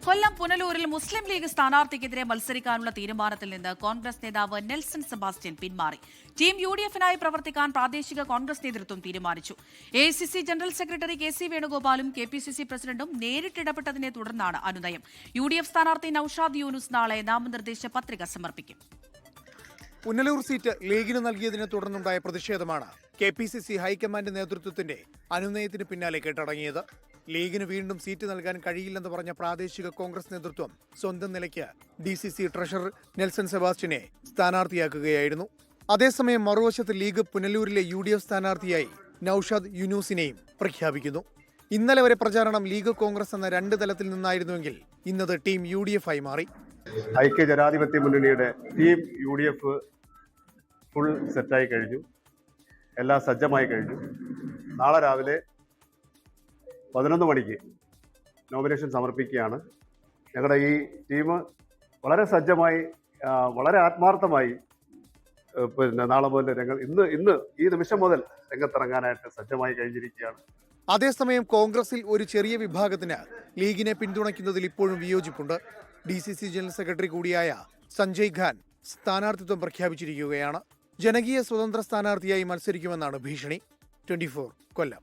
കൊല്ലം പുനലൂരിൽ മുസ്ലിം league സ്ഥാനാർത്ഥിക്കെതിരെ മത്സരിക്കാനുള്ള തീരുമാനത്തിൽ നിന്ന് കോൺഗ്രസ് നേതാവ് നെൽസൺ സെബാസ്റ്റ്യൻ പിന്മാറി. ടീം യുഡിഎഫിനായി പ്രവർത്തിക്കാൻ പ്രാദേശിക കോൺഗ്രസ് നേതൃത്വം തീരുമാനിച്ചു. AICC general secretary K C. വേണുഗോപാലും കെപിസിസി പ്രസിഡന്റും നേരിട്ടിടപെട്ടതിനെ തുടർന്നാണ് അനുനയം. യുഡിഎഫ് സ്ഥാനാർത്ഥി നൌഷാദ് യൂനുസ് നാളെ നാമനിർദ്ദേശ പത്രിക സമർപ്പിക്കും. പുനലൂർ സീറ്റ് ലീഗിന് നൽകിയതിനെ തുടർന്നുണ്ടായ പ്രതിഷേധമാണ് കെപിസിസി ഹൈക്കമാൻഡ് നേതൃത്വത്തിന്റെ അനുനയത്തിന് പിന്നാലെ കേട്ടടങ്ങിയത്. ലീഗിന് വീണ്ടും സീറ്റ് നൽകാൻ കഴിയില്ലെന്ന് പറഞ്ഞ പ്രാദേശിക കോൺഗ്രസ് നേതൃത്വം സ്വന്തം നിലയ്ക്ക് ഡിസിസി ട്രഷറർ നെൽസൺ സെബാസ്റ്റ്യനെ സ്ഥാനാർത്ഥിയാക്കുകയായിരുന്നു. അതേസമയം മറുവശത്ത് ലീഗ് പുനലൂരിലെ യുഡിഎഫ് സ്ഥാനാർത്ഥിയായി നൌഷാദ് യൂനുസിനെയും പ്രഖ്യാപിക്കുന്നു. ഇന്നലെ വരെ പ്രചാരണം ലീഗ് കോൺഗ്രസ് എന്ന രണ്ട് തലത്തിൽ നിന്നായിരുന്നുവെങ്കിൽ ഇന്നത് ടീം യുഡിഎഫ് ആയി മാറി. ഐക്യ ജനാധിപത്യ മുന്നണിയുടെ ടീം യുഡിഎഫ് ഫുൾ സെറ്റായി കഴിഞ്ഞു. എല്ലാം സജ്ജമായി കഴിഞ്ഞു. നാളെ രാവിലെ 11 മണിക്ക് നോമിനേഷൻ സമർപ്പിക്കുകയാണ്. ഞങ്ങളുടെ ഈ ടീം വളരെ സജ്ജമായി, വളരെ ആത്മാർത്ഥമായി നാളെ മുതൽ ഇന്ന് ഈ നിമിഷം മുതൽ രംഗത്തിറങ്ങാനായിട്ട് സജ്ജമായി കഴിഞ്ഞിരിക്കുകയാണ്. അതേസമയം കോൺഗ്രസിൽ ഒരു ചെറിയ വിഭാഗത്തിന് ലീഗിനെ പിന്തുണയ്ക്കുന്നതിൽ ഇപ്പോഴും വിയോജിപ്പുണ്ട്. ഡിസിസി ജനറൽ സെക്രട്ടറി കൂടിയായ സഞ്ജയ് ഖാൻ സ്ഥാനാർത്ഥിത്വം പ്രഖ്യാപിച്ചിരിക്കുകയാണ്. ജനകീയ സ്വതന്ത്ര സ്ഥാനാർത്ഥിയായി മത്സരിക്കുമെന്നാണ് ഭീഷണി. 24 കൊല്ലം.